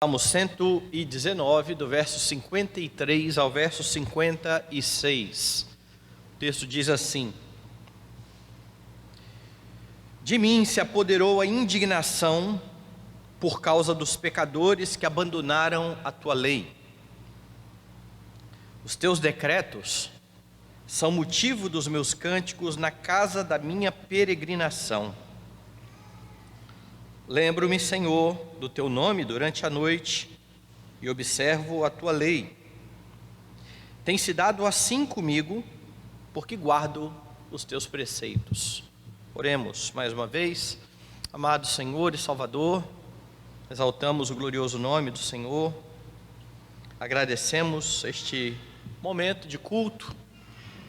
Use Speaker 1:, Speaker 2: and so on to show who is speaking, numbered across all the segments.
Speaker 1: Salmo 119, do verso 53 ao verso 56. O texto diz assim: De mim se apoderou a indignação por causa dos pecadores que abandonaram a tua lei. Os teus decretos são motivo dos meus cânticos na casa da minha peregrinação. Lembro-me, Senhor, do teu nome durante a noite e observo a tua lei. Tem se dado assim comigo, porque guardo os teus preceitos. Oremos mais uma vez. Amado Senhor e Salvador, exaltamos o glorioso nome do Senhor, agradecemos este momento de culto,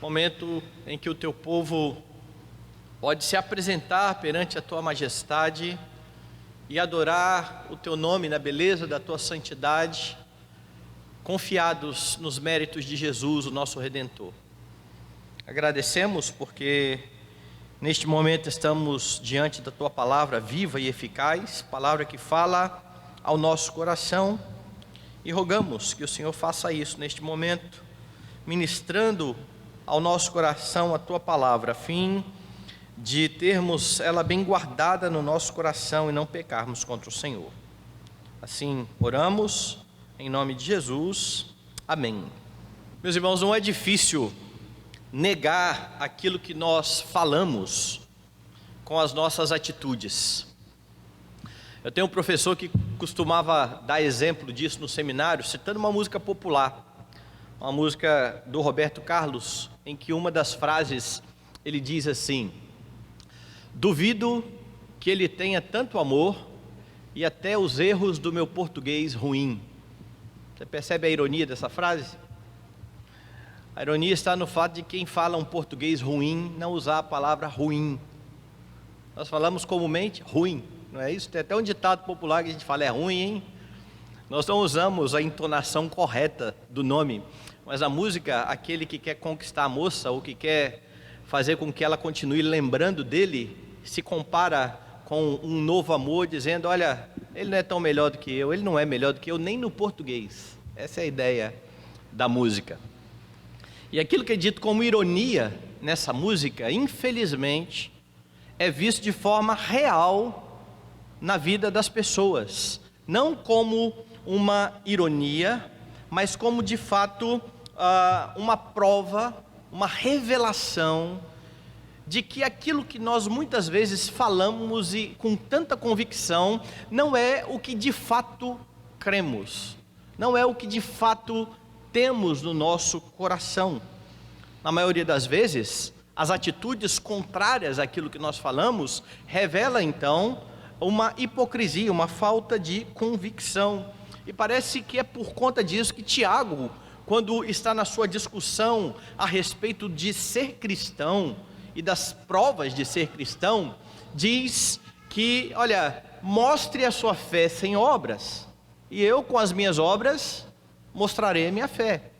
Speaker 1: momento em que o teu povo pode se apresentar perante a tua majestade e adorar o teu nome na beleza da tua santidade, confiados nos méritos de Jesus, o nosso Redentor. Agradecemos porque neste momento estamos diante da tua palavra viva e eficaz, palavra que fala ao nosso coração, e rogamos que o Senhor faça isso neste momento, ministrando ao nosso coração a tua palavra, a fim de termos ela bem guardada no nosso coração e não pecarmos contra o Senhor. Assim oramos, em nome de Jesus, amém. Meus irmãos, não é difícil negar aquilo que nós falamos com as nossas atitudes. Eu tenho um professor que costumava dar exemplo disso no seminário, citando uma música popular, uma música do Roberto Carlos, em que uma das frases ele diz assim: duvido que ele tenha tanto amor e até os erros do meu português ruim. Você percebe a ironia dessa frase? A ironia está no fato de quem fala um português ruim não usar a palavra ruim. Nós falamos comumente ruim, não é isso? Tem até um ditado popular que a gente fala é ruim, hein? Nós não usamos a entonação correta do nome, mas a música, aquele que quer conquistar a moça ou que quer fazer com que ela continue lembrando dele, se compara com um novo amor, dizendo: olha, ele não é tão melhor do que eu, ele não é melhor do que eu, nem no português. Essa é a ideia da música. E aquilo que é dito como ironia nessa música, infelizmente, é visto de forma real na vida das pessoas. Não como uma ironia, mas como de fato uma prova, uma revelação de que aquilo que nós muitas vezes falamos e com tanta convicção não é o que de fato cremos, não é o que de fato temos no nosso coração. Na maioria das vezes, as atitudes contrárias àquilo que nós falamos revela então uma hipocrisia, uma falta de convicção. E parece que é por conta disso que Tiago, quando está na sua discussão a respeito de ser cristão e das provas de ser cristão, diz que, olha, mostre a sua fé sem obras, e eu com as minhas obras mostrarei a minha fé.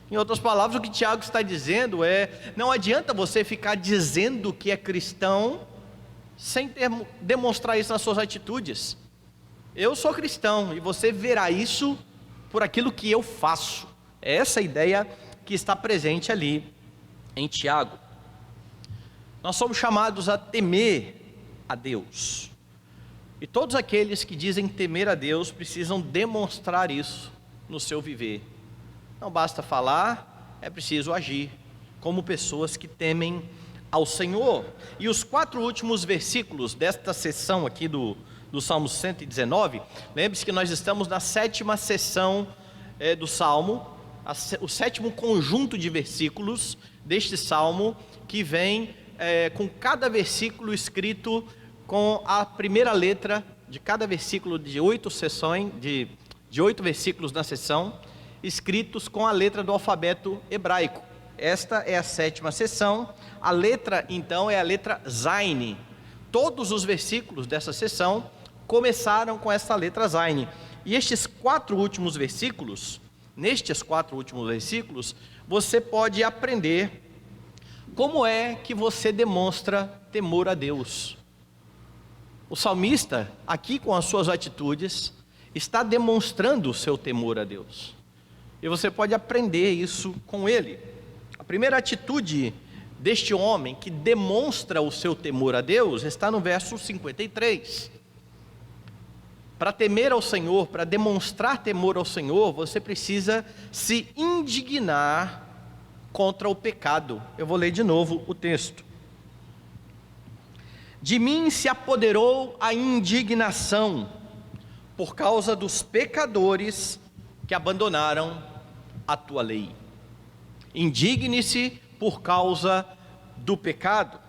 Speaker 1: Em outras palavras, o que Tiago está dizendo é: não adianta você ficar dizendo que é cristão sem demonstrar isso nas suas atitudes. Eu sou cristão e você verá isso por aquilo que eu faço. É essa a ideia que está presente ali em Tiago. Nós somos chamados a temer a Deus, e todos aqueles que dizem temer a Deus precisam demonstrar isso no seu viver. Não basta falar, é preciso agir como pessoas que temem ao Senhor. E os 4 últimos versículos desta sessão aqui do Salmo 119, lembre-se que nós estamos na 7ª sessão do Salmo, o 7º conjunto de versículos deste Salmo, que vem com cada versículo escrito com a primeira letra de cada versículo, de 8 sessões, de 8 versículos na sessão, escritos com a letra do alfabeto hebraico. Esta é a 7ª sessão. A letra então é a letra Zayin. Todos os versículos dessa sessão começaram com essa letra Zayin. E nestes 4 últimos versículos, você pode aprender como é que você demonstra temor a Deus. O salmista, aqui com as suas atitudes, está demonstrando o seu temor a Deus. E você pode aprender isso com ele. A primeira atitude deste homem que demonstra o seu temor a Deus está no verso 53. Para temer ao Senhor, para demonstrar temor ao Senhor, você precisa se indignar contra o pecado. Eu vou ler de novo o texto. De mim se apoderou a indignação por causa dos pecadores que abandonaram a tua lei. Indigne-se por causa do pecado.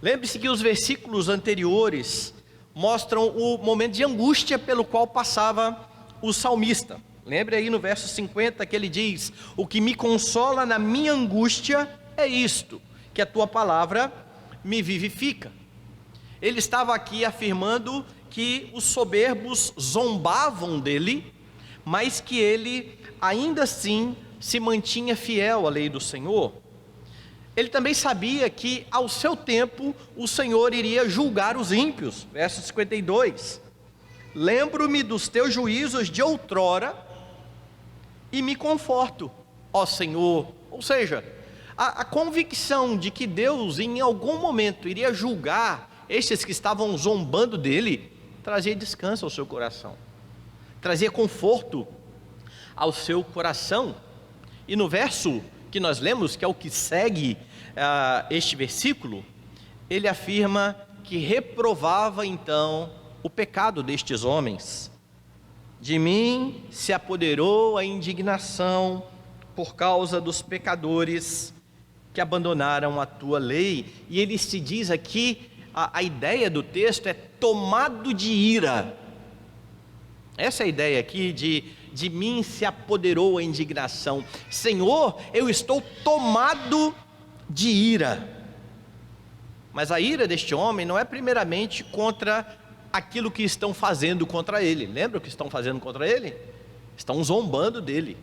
Speaker 1: Lembre-se que os versículos anteriores mostram o momento de angústia pelo qual passava o salmista. Lembre aí no verso 50 que ele diz: o que me consola na minha angústia é isto, que a tua palavra me vivifica. Ele estava aqui afirmando que os soberbos zombavam dele, mas que ele ainda assim se mantinha fiel à lei do Senhor. Ele também sabia que ao seu tempo o Senhor iria julgar os ímpios. Verso 52. Lembro-me dos teus juízos de outrora e me conforto, ó Senhor. Ou seja, a convicção de que Deus em algum momento iria julgar estes que estavam zombando dele, trazia descanso ao seu coração, trazia conforto ao seu coração. E no verso que nós lemos, que é o que segue este versículo, ele afirma que reprovava então o pecado destes homens. De mim se apoderou a indignação por causa dos pecadores que abandonaram a tua lei. E ele se diz aqui, a ideia do texto é tomado de ira. Essa é a ideia aqui de mim se apoderou a indignação. Senhor, eu estou tomado de ira. Mas a ira deste homem não é primeiramente contra aquilo que estão fazendo contra ele. Lembra o que estão fazendo contra ele? Estão zombando dele.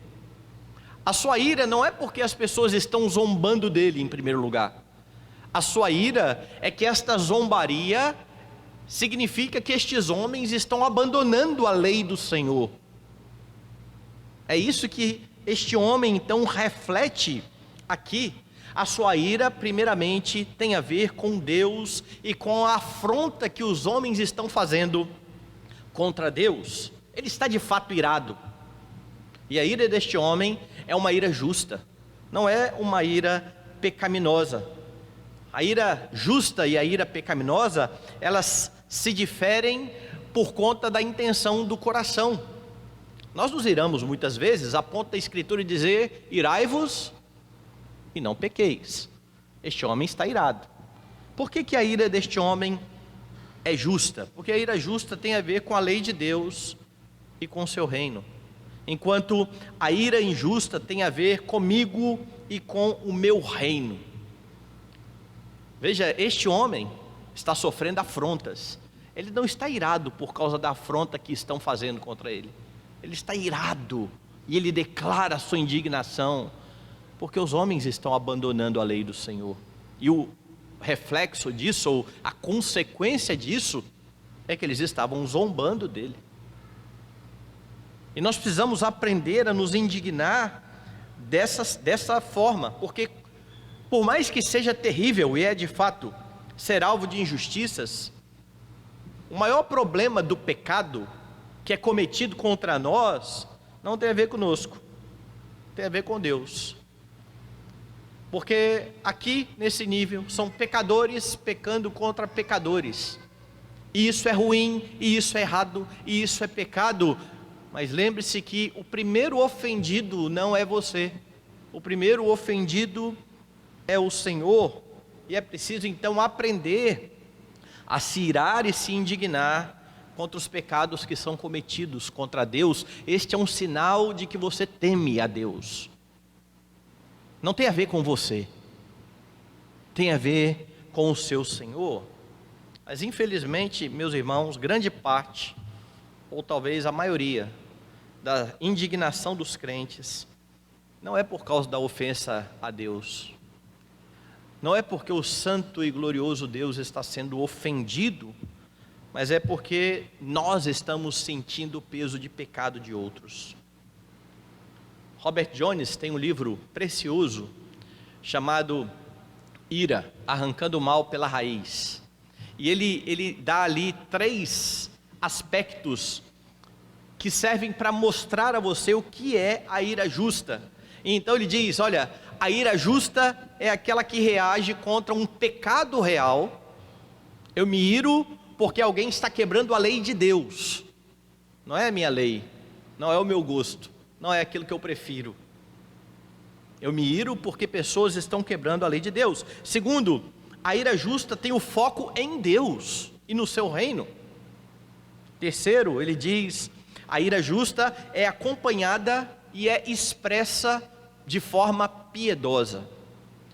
Speaker 1: A sua ira não é porque as pessoas estão zombando dele em primeiro lugar. A sua ira é que esta zombaria significa que estes homens estão abandonando a lei do Senhor. É isso que este homem então reflete aqui. A sua ira primeiramente tem a ver com Deus e com a afronta que os homens estão fazendo contra Deus. Ele está de fato irado. E a ira deste homem é uma ira justa, não é uma ira pecaminosa. A ira justa e a ira pecaminosa, elas se diferem por conta da intenção do coração. Nós nos iramos muitas vezes a ponto da Escritura dizer: irai-vos e não pequeis. Este homem está irado. Por que a ira deste homem é justa? Porque a ira justa tem a ver com a lei de Deus e com o seu reino, enquanto a ira injusta tem a ver comigo e com o meu reino. Veja, este homem está sofrendo afrontas. Ele não está irado por causa da afronta que estão fazendo contra ele. Ele está irado e ele declara a sua indignação, porque os homens estão abandonando a lei do Senhor. E o reflexo disso, ou a consequência disso, é que eles estavam zombando dele. E nós precisamos aprender a nos indignar dessa forma, porque por mais que seja terrível, e é de fato, ser alvo de injustiças, o maior problema do pecado que é cometido contra nós, não tem a ver conosco, tem a ver com Deus. Porque aqui nesse nível, são pecadores pecando contra pecadores, e isso é ruim, e isso é errado, e isso é pecado. Mas lembre-se que o primeiro ofendido não é você, o primeiro ofendido é o Senhor, e é preciso então aprender a se irar e se indignar contra os pecados que são cometidos contra Deus. Este é um sinal de que você teme a Deus. Não tem a ver com você, tem a ver com o seu Senhor. Mas infelizmente, meus irmãos, grande parte, ou talvez a maioria, da indignação dos crentes, não é por causa da ofensa a Deus, não é porque o santo e glorioso Deus está sendo ofendido, mas é porque nós estamos sentindo o peso de pecado de outros. Robert Jones tem um livro precioso chamado Ira, Arrancando o Mal pela Raiz. E ele dá ali 3 aspectos que servem para mostrar a você o que é a ira justa. E então ele diz, olha, a ira justa é aquela que reage contra um pecado real. Eu me iro porque alguém está quebrando a lei de Deus. Não é a minha lei, não é o meu gosto, não é aquilo que eu prefiro. Eu me iro porque pessoas estão quebrando a lei de Deus. Segundo, a ira justa tem o foco em Deus e no seu reino. Terceiro, ele diz, a ira justa é acompanhada e é expressa de forma piedosa.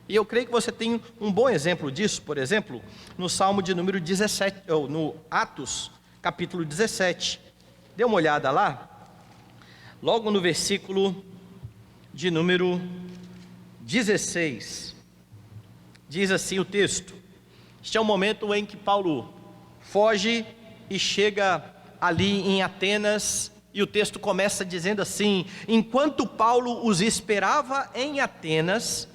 Speaker 1: E eu creio que você tem um bom exemplo disso, por exemplo, no Salmo de número 17, ou no Atos, capítulo 17. Dê uma olhada lá, logo no versículo de número 16. Diz assim o texto: este é o momento em que Paulo foge e chega ali em Atenas, e o texto começa dizendo assim: enquanto Paulo os esperava em Atenas,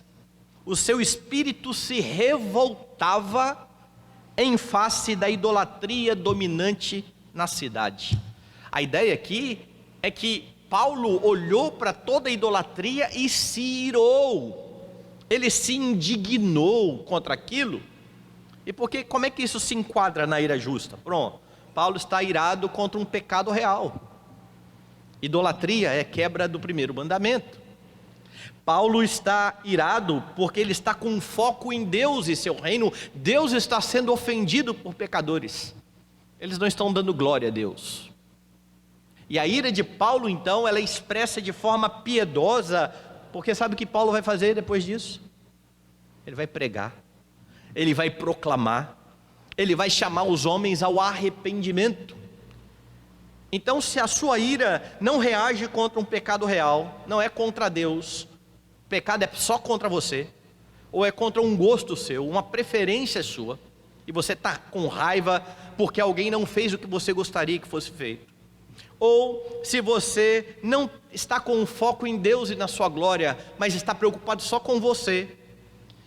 Speaker 1: o seu espírito se revoltava em face da idolatria dominante na cidade. A ideia aqui é que Paulo olhou para toda a idolatria e se irou, ele se indignou contra aquilo. E porque, como é que isso se enquadra na ira justa? Pronto, Paulo está irado contra um pecado real. Idolatria é quebra do primeiro mandamento. Paulo está irado porque ele está com foco em Deus e seu reino. Deus está sendo ofendido por pecadores, eles não estão dando glória a Deus. E a ira de Paulo então, ela é expressa de forma piedosa, porque sabe o que Paulo vai fazer depois disso? Ele vai pregar, ele vai proclamar, ele vai chamar os homens ao arrependimento. Então, se a sua ira não reage contra um pecado real, não é contra Deus, o pecado é só contra você, ou é contra um gosto seu, uma preferência sua, e você está com raiva porque alguém não fez o que você gostaria que fosse feito, ou se você não está com um foco em Deus e na sua glória, mas está preocupado só com você,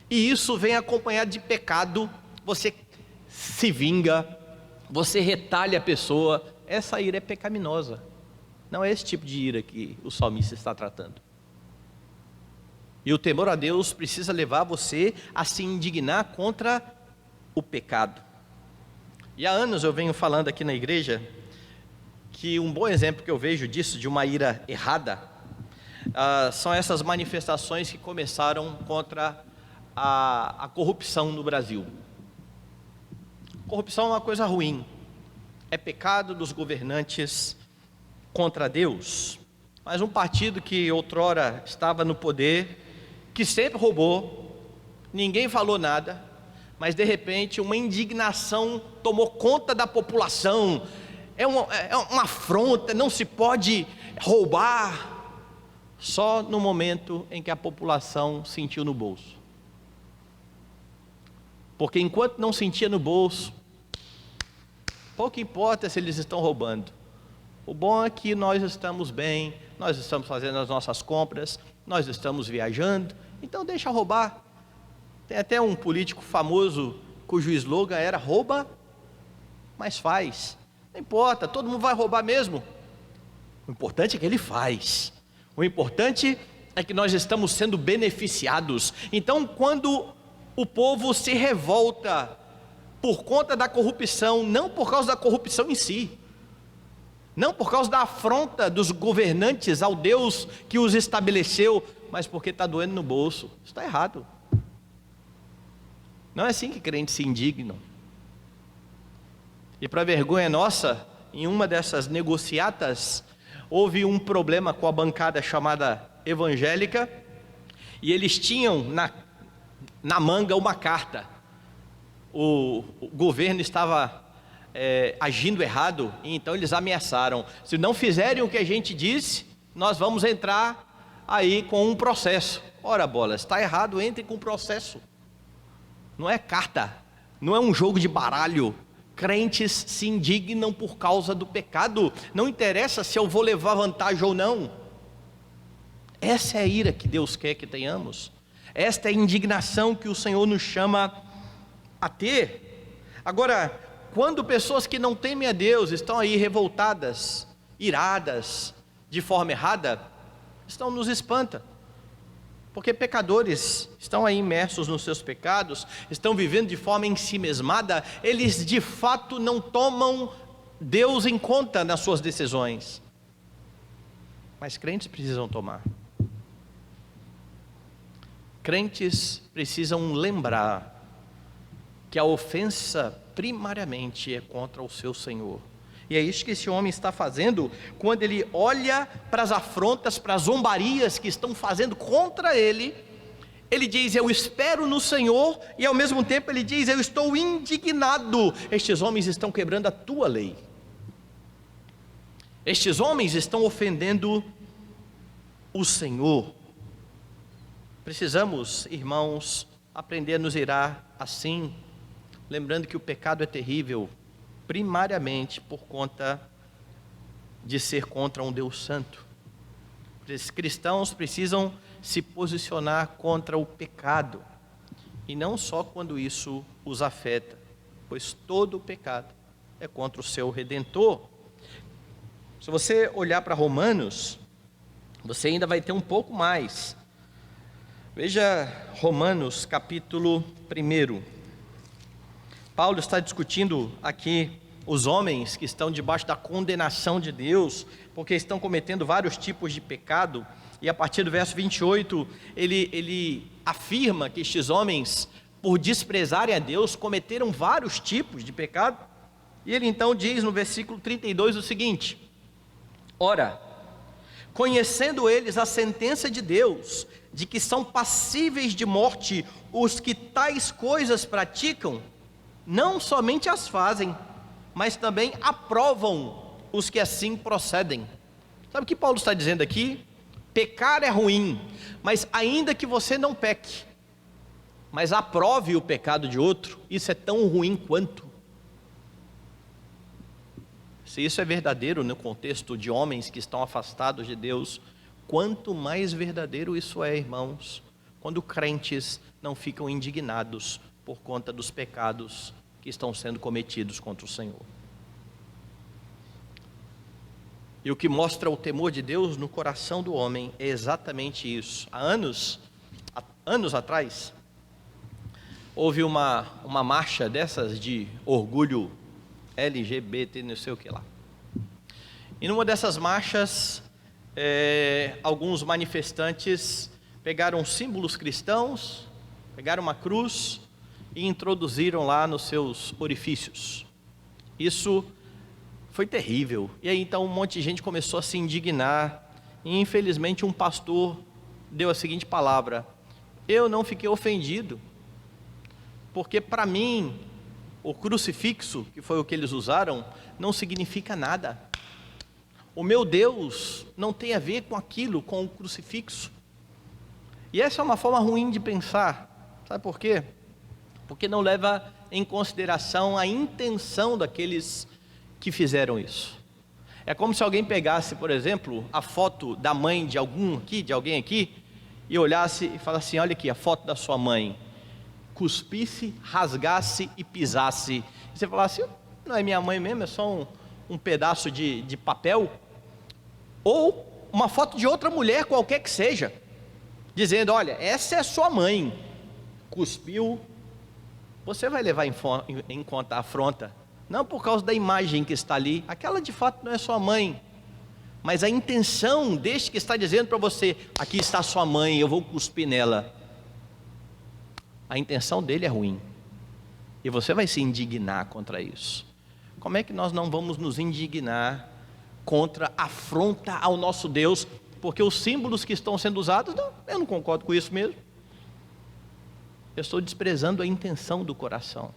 Speaker 1: e isso vem acompanhado de pecado, você se vinga, você retalha a pessoa. Essa ira é pecaminosa. Não é esse tipo de ira que o salmista está tratando. E o temor a Deus precisa levar você a se indignar contra o pecado. E há anos eu venho falando aqui na igreja que um bom exemplo que eu vejo disso, de uma ira errada, são essas manifestações que começaram contra a corrupção no Brasil. Corrupção é uma coisa ruim, é pecado dos governantes contra Deus. Mas um partido que outrora estava no poder, que sempre roubou, ninguém falou nada, mas de repente uma indignação tomou conta da população. É uma afronta, não se pode roubar. Só no momento em que a população sentiu no bolso. Porque enquanto não sentia no bolso, pouco importa se eles estão roubando. O bom é que nós estamos bem, nós estamos fazendo as nossas compras, nós estamos viajando, então deixa roubar. Tem até um político famoso cujo slogan era: rouba, mas faz. Não importa, todo mundo vai roubar mesmo. O importante é que ele faz. O importante é que nós estamos sendo beneficiados. Então, quando o povo se revolta por conta da corrupção, não por causa da corrupção em si, não por causa da afronta dos governantes ao Deus que os estabeleceu, mas porque está doendo no bolso, isso está errado. Não é assim que crentes se indignam. E para vergonha nossa, em uma dessas negociatas, houve um problema com a bancada chamada evangélica, e eles tinham na manga uma carta. O governo estava agindo errado, e então eles ameaçaram: se não fizerem o que a gente disse, nós vamos entrar aí com um processo. Ora bolas, está errado, entre com processo. Não é carta, não é um jogo de baralho Crentes se indignam por causa do pecado, não interessa se eu vou levar vantagem ou não. Essa é a ira que Deus quer que tenhamos, esta é a indignação que o Senhor nos chama a ter. Agora, quando pessoas que não temem a Deus estão aí revoltadas, iradas, de forma errada, isso nos espanta, porque pecadores estão aí imersos nos seus pecados, estão vivendo de forma ensimesmada, eles de fato não tomam Deus em conta nas suas decisões, mas crentes precisam tomar. Crentes precisam lembrar que a ofensa primariamente é contra o seu Senhor, e é isso que esse homem está fazendo, quando ele olha para as afrontas, para as zombarias que estão fazendo contra ele. Ele diz: eu espero no Senhor, e ao mesmo tempo ele diz: eu estou indignado, estes homens estão quebrando a tua lei, estes homens estão ofendendo o Senhor. Precisamos, irmãos, aprender a nos irar assim, lembrando que o pecado é terrível, primariamente por conta de ser contra um Deus santo. Os cristãos precisam se posicionar contra o pecado, e não só quando isso os afeta, pois todo o pecado é contra o seu Redentor. Se você olhar para Romanos, você ainda vai ter um pouco mais. Veja Romanos capítulo 1. Paulo está discutindo aqui os homens que estão debaixo da condenação de Deus, porque estão cometendo vários tipos de pecado, e a partir do verso 28, ele afirma que estes homens, por desprezarem a Deus, cometeram vários tipos de pecado, e ele então diz no versículo 32 o seguinte: ora, conhecendo eles a sentença de Deus, de que são passíveis de morte os que tais coisas praticam, não somente as fazem, mas também aprovam os que assim procedem. Sabe o que Paulo está dizendo aqui? Pecar é ruim, mas ainda que você não peque, mas aprove o pecado de outro, isso é tão ruim quanto. Se isso é verdadeiro no contexto de homens que estão afastados de Deus, quanto mais verdadeiro isso é, irmãos, quando crentes não ficam indignados por conta dos pecados que estão sendo cometidos contra o Senhor. E o que mostra o temor de Deus no coração do homem é exatamente isso. Há anos atrás, houve uma marcha dessas de orgulho LGBT, não sei o que lá. E numa dessas marchas, alguns manifestantes pegaram símbolos cristãos, pegaram uma cruz e introduziram lá nos seus orifícios. Isso foi terrível. E aí então um monte de gente começou a se indignar, e infelizmente um pastor deu a seguinte palavra: eu não fiquei ofendido, porque para mim o crucifixo, que foi o que eles usaram, não significa nada. O meu Deus não tem a ver com aquilo, com o crucifixo. E essa é uma forma ruim de pensar. Sabe por quê? Porque não leva em consideração a intenção daqueles que fizeram isso. É como se alguém pegasse, por exemplo, a foto da mãe de alguém aqui, e olhasse e falasse assim: olha aqui a foto da sua mãe, cuspisse, rasgasse e pisasse. E você falasse: não é minha mãe mesmo, é só um pedaço de papel. Ou uma foto de outra mulher qualquer que seja, dizendo: olha, essa é sua mãe, cuspiu. Você vai levar em conta a afronta, não por causa da imagem que está ali, aquela de fato não é sua mãe, mas a intenção deste que está dizendo para você: aqui está sua mãe, eu vou cuspir nela. A intenção dele é ruim, e você vai se indignar contra isso. Como é que nós não vamos nos indignar contra a afronta ao nosso Deus? Porque os símbolos que estão sendo usados, eu não concordo com isso mesmo. Eu estou desprezando a intenção do coração.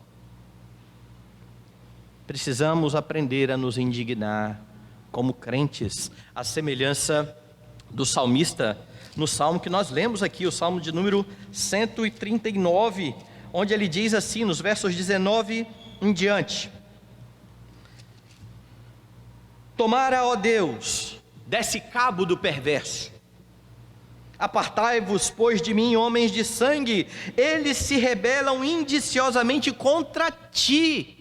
Speaker 1: Precisamos aprender a nos indignar como crentes, à semelhança do salmista, no salmo que nós lemos aqui, o salmo de número 139, onde ele diz assim, nos versos 19 em diante: Tomara, ó Deus, desse cabo do perverso. Apartai-vos, pois, de mim, homens de sangue, eles se rebelam indiciosamente contra ti.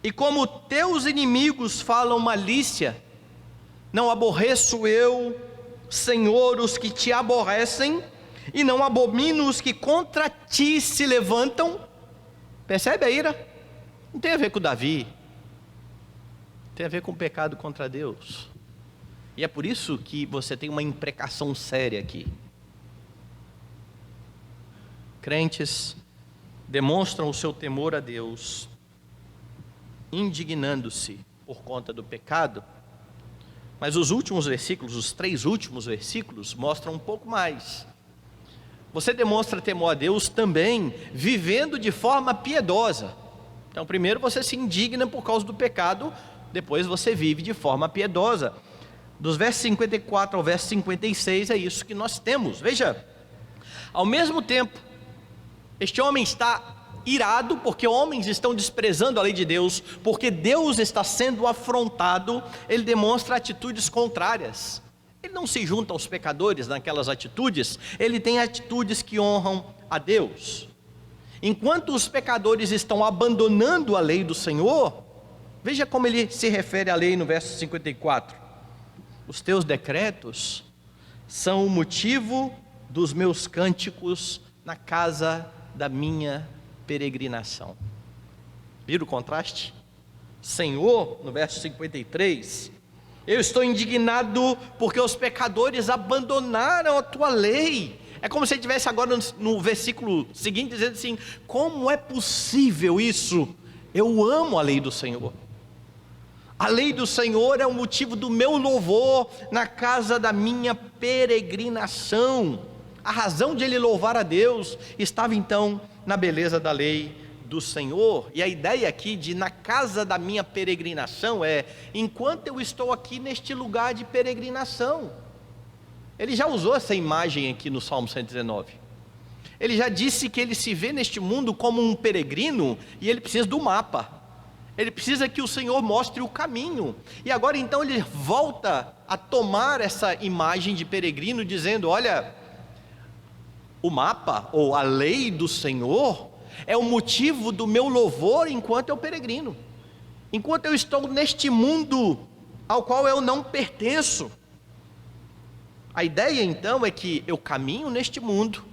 Speaker 1: E como teus inimigos falam malícia, não aborreço eu, Senhor, os que te aborrecem, e não abomino os que contra ti se levantam. Percebe a ira? Não tem a ver com Davi, tem a ver com o pecado contra Deus. E é por isso que você tem uma imprecação séria aqui. Crentes demonstram o seu temor a Deus, indignando-se por conta do pecado, mas os últimos versículos, os 3 últimos versículos, mostram um pouco mais. Você demonstra temor a Deus também vivendo de forma piedosa. Então, primeiro você se indigna por causa do pecado, depois você vive de forma piedosa. Dos versos 54 ao verso 56 é isso que nós temos. Veja, ao mesmo tempo, este homem está irado porque homens estão desprezando a lei de Deus, porque Deus está sendo afrontado. Ele demonstra atitudes contrárias. Ele não se junta aos pecadores naquelas atitudes, ele tem atitudes que honram a Deus. Enquanto os pecadores estão abandonando a lei do Senhor, veja como ele se refere à lei no verso 54. Os teus decretos são o motivo dos meus cânticos na casa da minha peregrinação. Viram o contraste? Senhor, no verso 53, eu estou indignado porque os pecadores abandonaram a tua lei. É como se ele estivesse agora no versículo seguinte dizendo assim: como é possível isso? Eu amo a lei do Senhor. A lei do Senhor é o motivo do meu louvor na casa da minha peregrinação. A razão de ele louvar a Deus estava então na beleza da lei do Senhor. E a ideia aqui de na casa da minha peregrinação é: enquanto eu estou aqui neste lugar de peregrinação. Ele já usou essa imagem aqui no Salmo 119. Ele já disse que ele se vê neste mundo como um peregrino e ele precisa do mapa. Ele precisa que o Senhor mostre o caminho. E agora então ele volta a tomar essa imagem de peregrino, dizendo: olha, o mapa ou a lei do Senhor é o motivo do meu louvor enquanto eu peregrino, enquanto eu estou neste mundo ao qual eu não pertenço. A ideia então é que eu caminho neste mundo,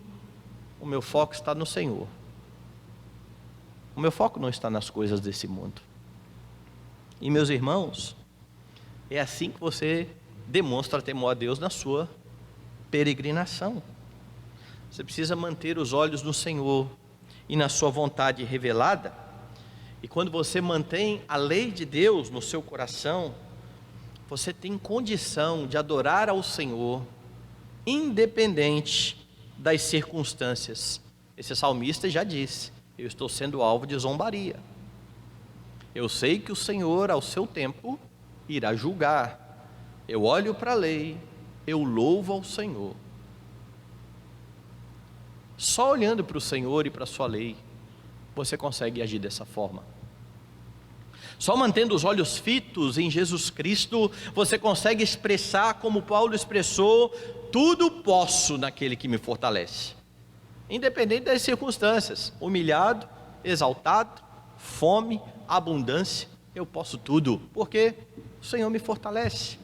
Speaker 1: o meu foco está no Senhor. O meu foco não está nas coisas desse mundo. E meus irmãos, é assim que você demonstra temor a Deus na sua peregrinação. Você precisa manter os olhos no Senhor e na sua vontade revelada. E quando você mantém a lei de Deus no seu coração, você tem condição de adorar ao Senhor, independente das circunstâncias. Esse salmista já disse: eu estou sendo alvo de zombaria. Eu sei que o Senhor, ao seu tempo, irá julgar. Eu olho para a lei, eu louvo ao Senhor. Só olhando para o Senhor e para a sua lei, você consegue agir dessa forma. Só mantendo os olhos fitos em Jesus Cristo, você consegue expressar como Paulo expressou: tudo posso naquele que me fortalece. Independente das circunstâncias, humilhado, exaltado, fome, abundância, eu posso tudo, porque o Senhor me fortalece.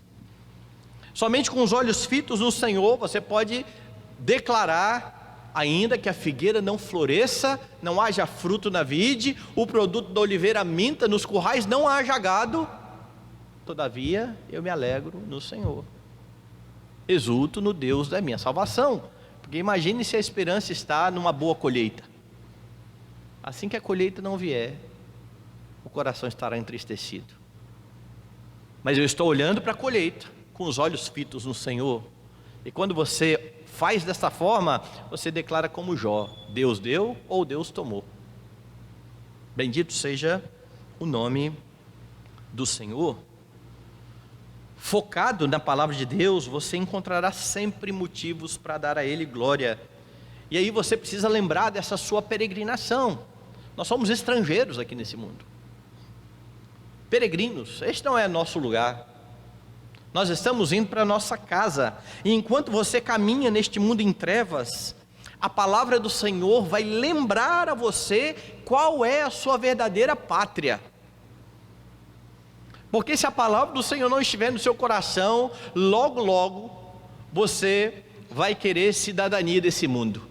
Speaker 1: Somente com os olhos fitos no Senhor, você pode declarar: ainda que a figueira não floresça, não haja fruto na vide, o produto da oliveira minta, nos currais não haja gado, todavia eu me alegro no Senhor, exulto no Deus da minha salvação. Porque imagine se a esperança está numa boa colheita. Assim que a colheita não vier, o coração estará entristecido. Mas eu estou olhando para a colheita, com os olhos fitos no Senhor. E quando você faz dessa forma, você declara como Jó: Deus deu ou Deus tomou. Bendito seja o nome do Senhor. Focado na palavra de Deus, você encontrará sempre motivos para dar a Ele glória. E aí você precisa lembrar dessa sua peregrinação. Nós somos estrangeiros aqui nesse mundo, peregrinos, este não é nosso lugar. Nós estamos indo para a nossa casa, e enquanto você caminha neste mundo em trevas, a palavra do Senhor vai lembrar a você qual é a sua verdadeira pátria. Porque se a palavra do Senhor não estiver no seu coração, logo, logo, você vai querer cidadania desse mundo.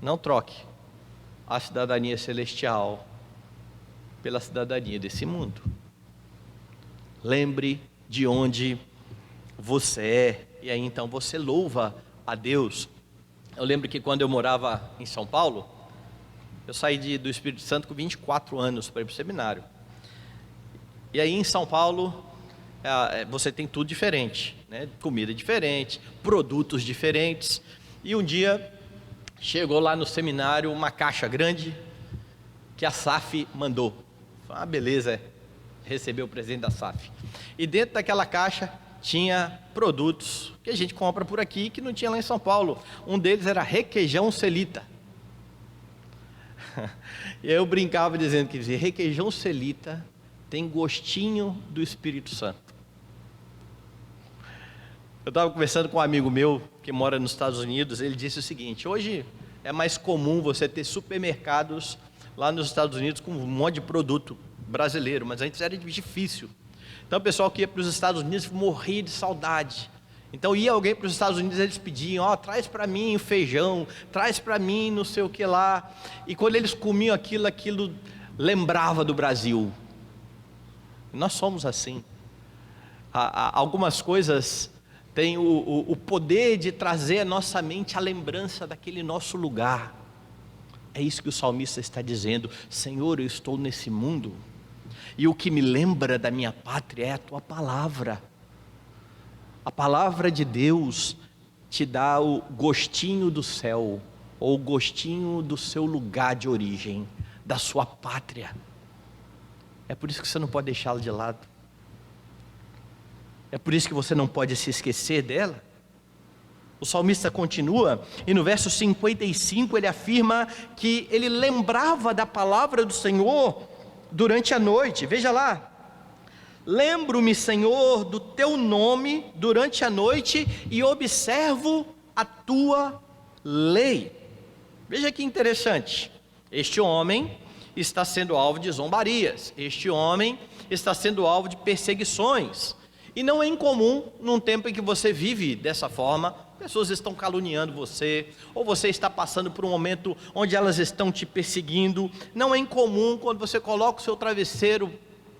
Speaker 1: Não troque a cidadania celestial pela cidadania desse mundo. Lembre de onde você é, e aí então você louva a Deus. Eu lembro que quando eu morava em São Paulo, eu saí do Espírito Santo com 24 anos para ir para o seminário. E aí em São Paulo, você tem tudo diferente, né? Comida diferente, produtos diferentes. E um dia, chegou lá no seminário uma caixa grande, que a SAF mandou. Beleza, recebeu o presente da SAF. E dentro daquela caixa tinha produtos que a gente compra por aqui, que não tinha lá em São Paulo. Um deles era requeijão Celita. E eu brincava dizendo que requeijão Celita tem gostinho do Espírito Santo. Eu estava conversando com um amigo meu que mora nos Estados Unidos. Ele disse o seguinte: hoje é mais comum você ter supermercados lá nos Estados Unidos com um monte de produto brasileiro, mas antes era difícil. Então o pessoal que ia para os Estados Unidos morria de saudade. Então ia alguém para os Estados Unidos, eles pediam: traz para mim o feijão, traz para mim não sei o que lá. E quando eles comiam aquilo lembrava do Brasil. Nós somos assim. Algumas coisas têm o poder de trazer à nossa mente a lembrança daquele nosso lugar. É isso que o salmista está dizendo: Senhor, eu estou nesse mundo, e o que me lembra da minha pátria é a tua palavra. A palavra de Deus te dá o gostinho do céu, ou o gostinho do seu lugar de origem, da sua pátria. É por isso que você não pode deixá-la de lado. É por isso que você não pode se esquecer dela. O salmista continua, e no verso 55 ele afirma que ele lembrava da palavra do Senhor durante a noite. Veja lá: lembro-me, Senhor, do teu nome durante a noite e observo a tua lei. Veja que interessante. Este homem está sendo alvo de zombarias, este homem está sendo alvo de perseguições, e não é incomum num tempo em que você vive dessa forma. Pessoas estão caluniando você, ou você está passando por um momento onde elas estão te perseguindo. Não é incomum quando você coloca o seu travesseiro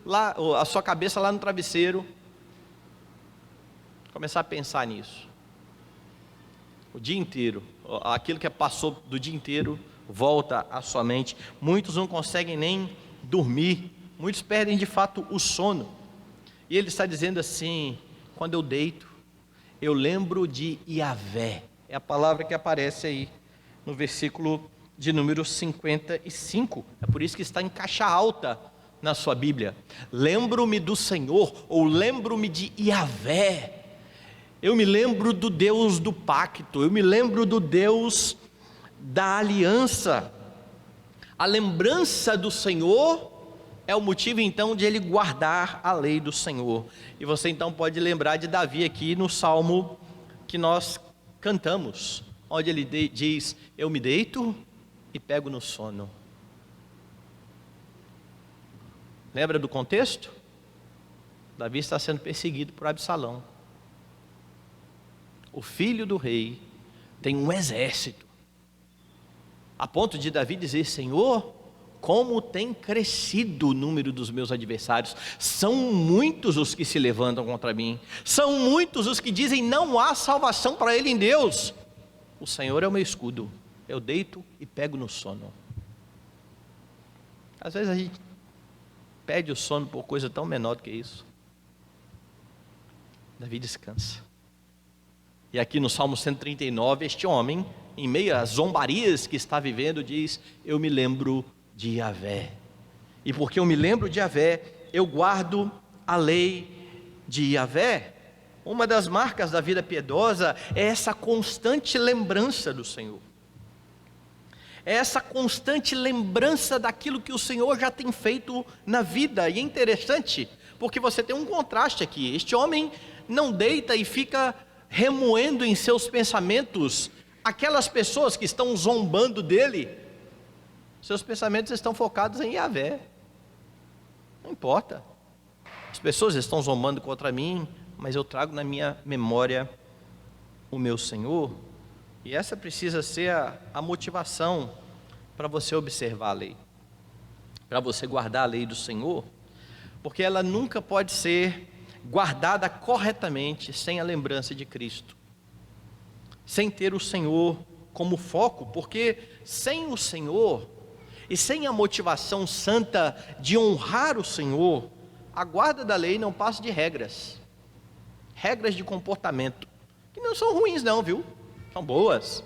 Speaker 1: lá, a sua cabeça lá no travesseiro, começar a pensar nisso o dia inteiro. Aquilo que passou do dia inteiro volta à sua mente. Muitos não conseguem nem dormir, muitos perdem de fato o sono. E ele está dizendo assim: quando eu deito, eu lembro de Yahvé. É a palavra que aparece aí no versículo de número 55. É por isso que está em caixa alta na sua Bíblia. Lembro-me do Senhor, ou lembro-me de Yahvé. Eu me lembro do Deus do pacto, eu me lembro do Deus da aliança. A lembrança do Senhor é o motivo então de ele guardar a lei do Senhor. E você então pode lembrar de Davi aqui no salmo que nós cantamos, onde ele diz: eu me deito e pego no sono. Lembra do contexto? Davi está sendo perseguido por Absalão. O filho do rei tem um exército, a ponto de Davi dizer: Senhor, como tem crescido o número dos meus adversários. São muitos os que se levantam contra mim, são muitos os que dizem: não há salvação para ele em Deus. O Senhor é o meu escudo, eu deito e pego no sono. Às vezes a gente pede o sono por coisa tão menor do que isso. Davi descansa. E aqui no Salmo 139, este homem, em meio às zombarias que está vivendo, diz: eu me lembro de Yahvé. E porque eu me lembro de Yahvé, eu guardo a lei de Yahvé. Uma das marcas da vida piedosa é essa constante lembrança do Senhor. é essa constante lembrança daquilo que o Senhor já tem feito na vida. E é interessante, porque você tem um contraste aqui. Este homem não deita e fica remoendo em seus pensamentos aquelas pessoas que estão zombando dele. Seus pensamentos estão focados em Yahvé. Não importa. As pessoas estão zombando contra mim, mas eu trago na minha memória o meu Senhor. E essa precisa ser a motivação para você observar a lei, para você guardar a lei do Senhor, porque ela nunca pode ser guardada corretamente sem a lembrança de Cristo, sem ter o Senhor como foco, porque sem o Senhor e sem a motivação santa de honrar o Senhor, a guarda da lei não passa de regras de comportamento, que não são ruins não, viu? São boas,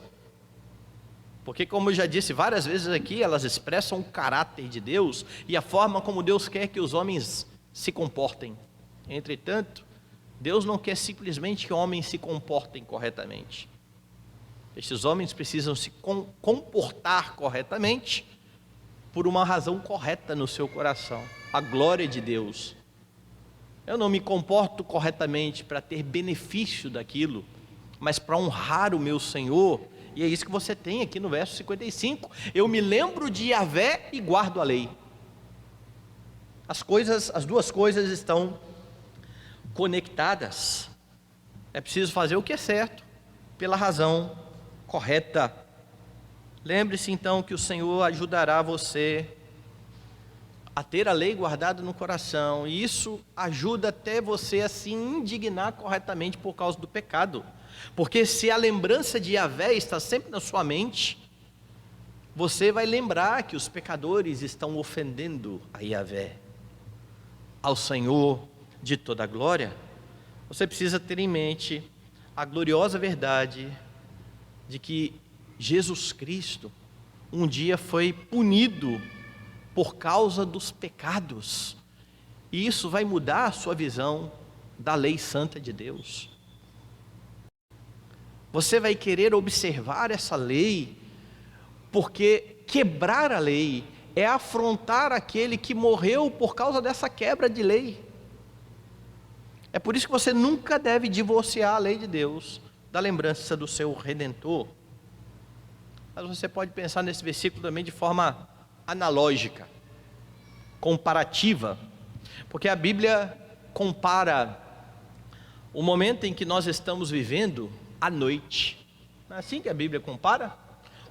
Speaker 1: porque como eu já disse várias vezes aqui, elas expressam o caráter de Deus e a forma como Deus quer que os homens se comportem. Entretanto, Deus não quer simplesmente que homens se comportem corretamente. Estes homens precisam se comportar corretamente por uma razão correta no seu coração, a glória de Deus. Eu não me comporto corretamente para ter benefício daquilo, mas para honrar o meu Senhor, e é isso que você tem aqui no verso 55, eu me lembro de Yahvé e guardo a lei. As duas coisas estão conectadas, é preciso fazer o que é certo, pela razão correta. Lembre-se então que o Senhor ajudará você a ter a lei guardada no coração, e isso ajuda até você a se indignar corretamente por causa do pecado, porque se a lembrança de Yahvé está sempre na sua mente, você vai lembrar que os pecadores estão ofendendo a Yahvé, ao Senhor de toda a glória. Você precisa ter em mente a gloriosa verdade de que Jesus Cristo um dia foi punido por causa dos pecados, e isso vai mudar a sua visão da lei santa de Deus. Você vai querer observar essa lei, porque quebrar a lei é afrontar aquele que morreu por causa dessa quebra de lei. É por isso que você nunca deve divorciar a lei de Deus da lembrança do seu Redentor. Mas você pode pensar nesse versículo também de forma analógica, comparativa, porque a Bíblia compara o momento em que nós estamos vivendo à noite. Não é assim que a Bíblia compara?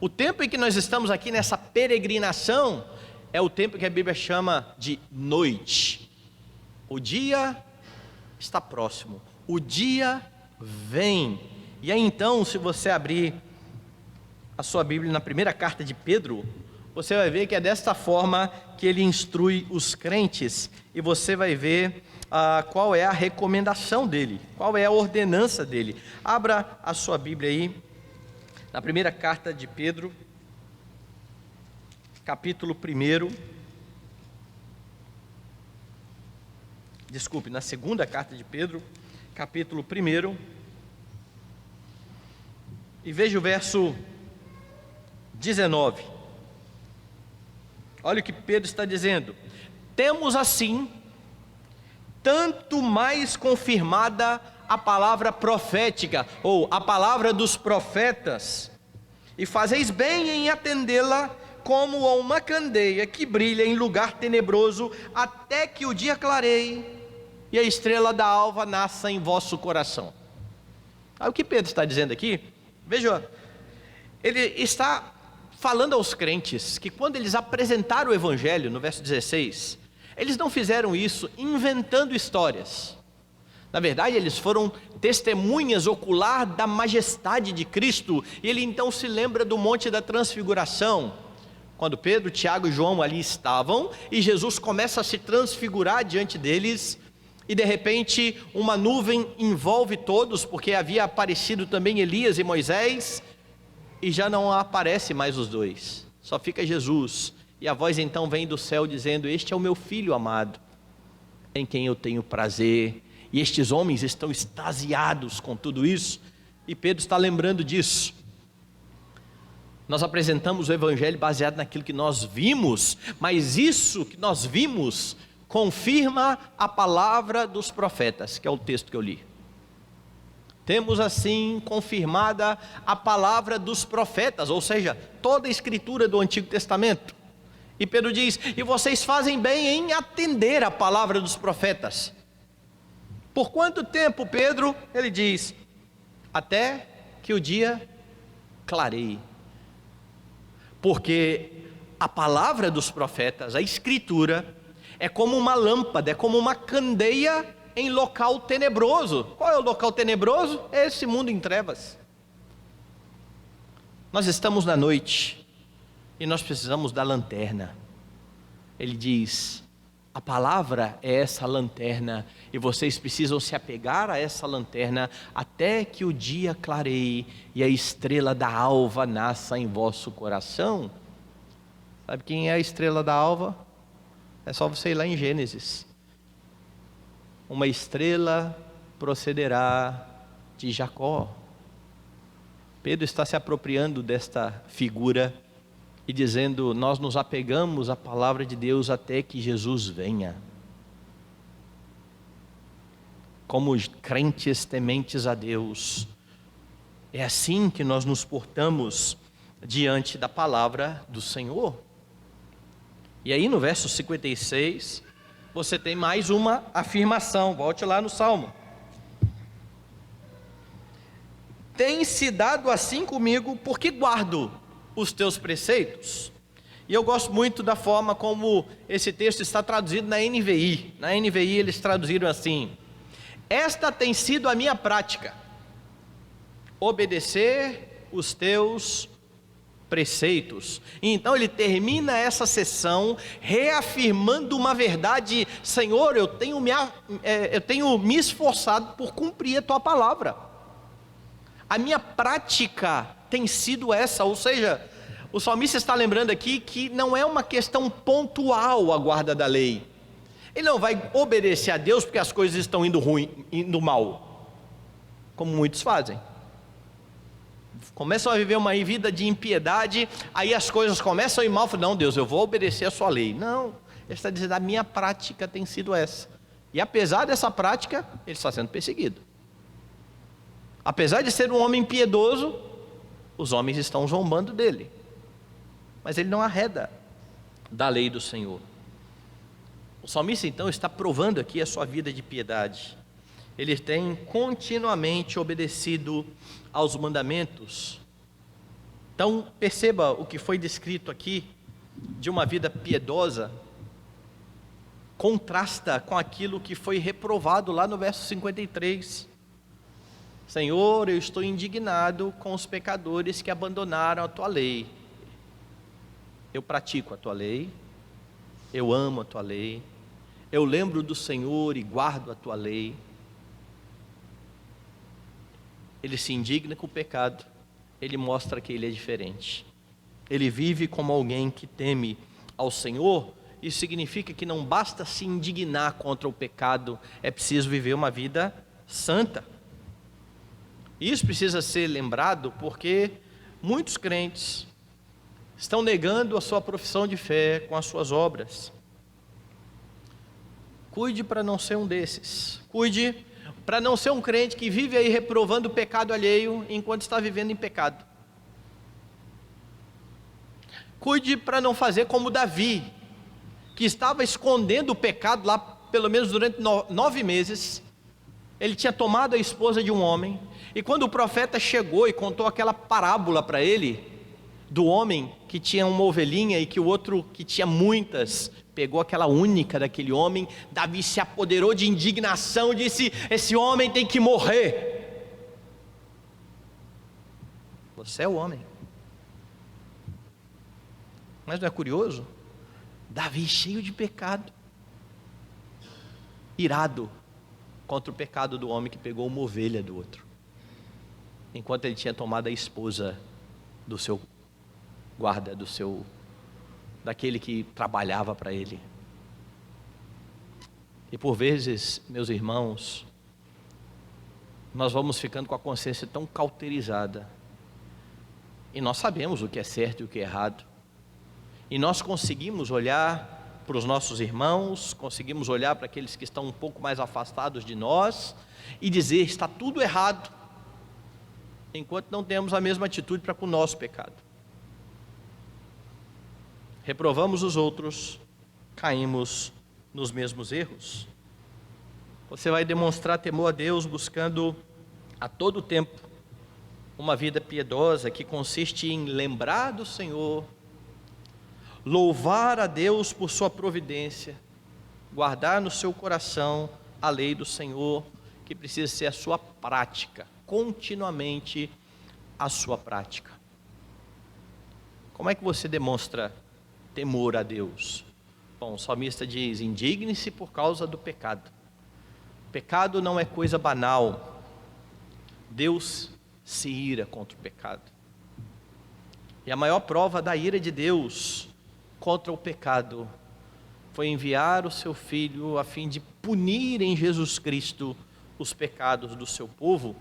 Speaker 1: O tempo em que nós estamos aqui nessa peregrinação é o tempo que a Bíblia chama de noite. O dia está próximo, o dia vem. E aí então, se você abrir a sua Bíblia na primeira carta de Pedro, você vai ver que é desta forma que ele instrui os crentes, e você vai ver qual é a recomendação dele, qual é a ordenança dele. Abra a sua Bíblia aí, na primeira carta de Pedro, capítulo 1, na segunda carta de Pedro, capítulo 1, e veja o verso 19, olha o que Pedro está dizendo: temos assim, tanto mais confirmada a palavra profética, ou a palavra dos profetas, e fazeis bem em atendê-la como a uma candeia que brilha em lugar tenebroso, até que o dia clareie e a estrela da alva nasça em vosso coração. Aí o que Pedro está dizendo aqui, veja, ele está falando aos crentes que quando eles apresentaram o Evangelho, no verso 16, eles não fizeram isso inventando histórias. Na verdade, eles foram testemunhas ocular da majestade de Cristo, e ele então se lembra do Monte da Transfiguração, quando Pedro, Tiago e João ali estavam, e Jesus começa a se transfigurar diante deles, e de repente uma nuvem envolve todos, porque havia aparecido também Elias e Moisés, e já não aparece mais os dois, só fica Jesus, e a voz então vem do céu dizendo: este é o meu filho amado, em quem eu tenho prazer. E estes homens estão extasiados com tudo isso, e Pedro está lembrando disso. Nós apresentamos o Evangelho baseado naquilo que nós vimos, mas isso que nós vimos confirma a palavra dos profetas, que é o texto que eu li. Temos assim confirmada a palavra dos profetas, ou seja, toda a escritura do Antigo Testamento. E Pedro diz: e vocês fazem bem em atender a palavra dos profetas. Por quanto tempo, Pedro? Ele diz: até que o dia clareie. Porque a palavra dos profetas, a escritura, é como uma lâmpada, é como uma candeia em local tenebroso. Qual é o local tenebroso? É esse mundo em trevas. Nós estamos na noite e nós precisamos da lanterna. Ele diz: a palavra é essa lanterna, e vocês precisam se apegar a essa lanterna até que o dia clareie e a estrela da alva nasça em vosso coração. Sabe quem é a estrela da alva? É só você ir lá em Gênesis. Uma estrela procederá de Jacó. Pedro está se apropriando desta figura e dizendo: nós nos apegamos à palavra de Deus até que Jesus venha. Como crentes tementes a Deus, é assim que nós nos portamos diante da palavra do Senhor. E aí no verso 56, você tem mais uma afirmação. Volte lá no Salmo. Tem-se dado assim comigo, porque guardo os teus preceitos. E eu gosto muito da forma como esse texto está traduzido na NVI. Na NVI eles traduziram assim: esta tem sido a minha prática, obedecer os teus preceitos. E então ele termina essa sessão reafirmando uma verdade: Senhor, eu tenho me esforçado por cumprir a tua palavra. A minha prática tem sido essa. Ou seja, o salmista está lembrando aqui que não é uma questão pontual a guarda da lei. Ele não vai obedecer a Deus porque as coisas estão indo ruim, indo mal, como muitos fazem. Começam a viver uma vida de impiedade, aí as coisas começam a ir mal. Não, Deus, eu vou obedecer a sua lei. Não, ele está dizendo: a minha prática tem sido essa. E apesar dessa prática, ele está sendo perseguido. Apesar de ser um homem piedoso, os homens estão zombando dele. Mas ele não arreda da lei do Senhor. O salmista então está provando aqui a sua vida de piedade. Ele tem continuamente obedecido aos mandamentos. Então perceba o que foi descrito aqui de uma vida piedosa, contrasta com aquilo que foi reprovado lá no verso 53. Senhor, eu estou indignado com os pecadores que abandonaram a tua lei. Eu pratico a tua lei, eu amo a tua lei, eu lembro do Senhor e guardo a tua lei. Ele se indigna com o pecado, ele mostra que ele é diferente. Ele vive como alguém que teme ao Senhor. Isso significa que não basta se indignar contra o pecado, é preciso viver uma vida santa. Isso precisa ser lembrado porque muitos crentes estão negando a sua profissão de fé com as suas obras. Cuide para não ser um desses. Cuide para não ser um crente que vive aí reprovando o pecado alheio enquanto está vivendo em pecado. Cuide para não fazer como Davi, que estava escondendo o pecado lá pelo menos durante 9 meses. Ele tinha tomado a esposa de um homem, e quando o profeta chegou e contou aquela parábola para ele, do homem que tinha uma ovelhinha e que o outro que tinha muitas, pegou aquela única daquele homem, Davi se apoderou de indignação e disse: esse homem tem que morrer. Você é o homem. Mas não é curioso? Davi cheio de pecado, irado contra o pecado do homem que pegou uma ovelha do outro, enquanto ele tinha tomado a esposa do seu guarda, daquele que trabalhava para ele. E por vezes, meus irmãos, nós vamos ficando com a consciência tão cauterizada, E nós sabemos o que é certo e o que é errado. E nós conseguimos olhar para os nossos irmãos, conseguimos olhar para aqueles que estão um pouco mais afastados de nós e dizer: está tudo errado, enquanto não temos a mesma atitude para com o nosso pecado. Reprovamos os outros, caímos nos mesmos erros. Você vai demonstrar temor a Deus buscando a todo tempo uma vida piedosa que consiste em lembrar do Senhor, louvar a Deus por sua providência, guardar no seu coração a lei do Senhor, que precisa ser a sua prática, continuamente a sua prática. Como é que você demonstra temor a Deus? Bom, o salmista diz: indigne-se por causa do pecado. Pecado não é coisa banal. Deus se ira contra o pecado. E a maior prova da ira de Deus contra o pecado foi enviar o seu Filho a fim de punir em Jesus Cristo os pecados do seu povo.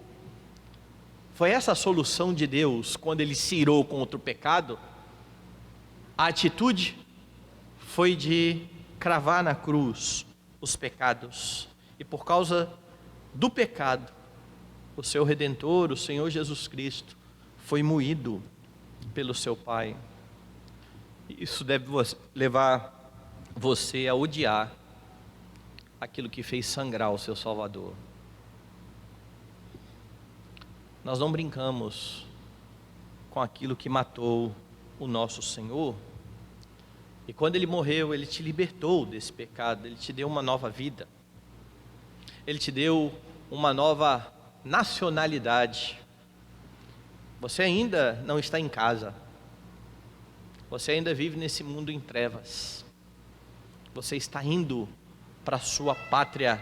Speaker 1: Foi essa a solução de Deus quando Ele se irou contra o pecado. A atitude foi de cravar na cruz os pecados. E por causa do pecado, o seu Redentor, o Senhor Jesus Cristo, foi moído pelo seu Pai. Isso deve levar você a odiar aquilo que fez sangrar o seu Salvador. Nós não brincamos com aquilo que matou o nosso Senhor. E quando Ele morreu, Ele te libertou desse pecado, Ele te deu uma nova vida. Ele te deu uma nova nacionalidade. Você ainda não está em casa. Você ainda vive nesse mundo em trevas. Você está indo para a sua pátria.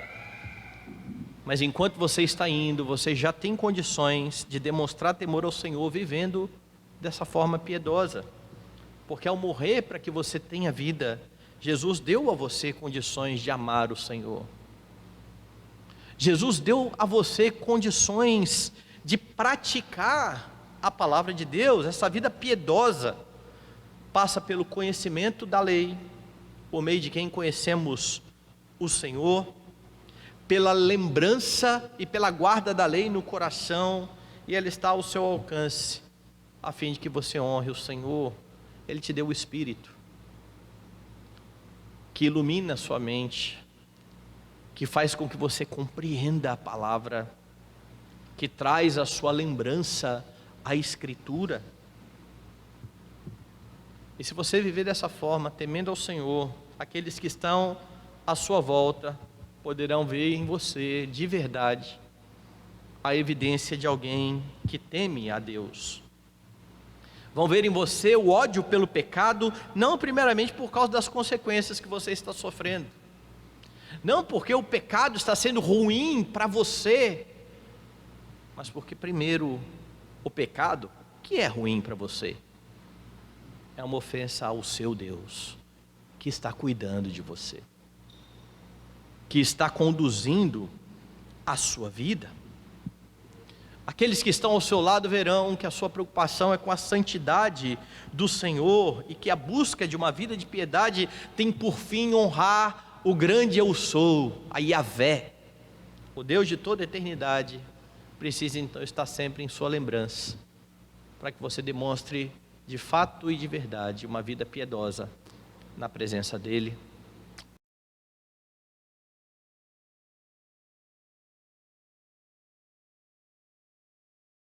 Speaker 1: Mas enquanto você está indo, você já tem condições de demonstrar temor ao Senhor vivendo dessa forma piedosa. Porque ao morrer para que você tenha vida, Jesus deu a você condições de amar o Senhor. Jesus deu a você condições de praticar a palavra de Deus. Essa vida piedosa passa pelo conhecimento da lei, por meio de quem conhecemos o Senhor, pela lembrança e pela guarda da lei no coração, e ela está ao seu alcance, a fim de que você honre o Senhor. Ele te deu o Espírito, que ilumina a sua mente, que faz com que você compreenda a palavra, que traz a sua lembrança à Escritura. E se você viver dessa forma, temendo ao Senhor, aqueles que estão à sua volta poderão ver em você, de verdade, a evidência de alguém que teme a Deus. Vão ver em você o ódio pelo pecado, não primeiramente por causa das consequências que você está sofrendo, não porque o pecado está sendo ruim para você, mas porque primeiro o pecado, que é ruim para você, é uma ofensa ao seu Deus, que está cuidando de você, que está conduzindo a sua vida. Aqueles que estão ao seu lado verão que a sua preocupação é com a santidade do Senhor, e que a busca de uma vida de piedade tem por fim honrar o grande eu sou, a Yahvé, o Deus de toda a eternidade. Precisa então estar sempre em sua lembrança, para que você demonstre de fato e de verdade uma vida piedosa na presença dEle.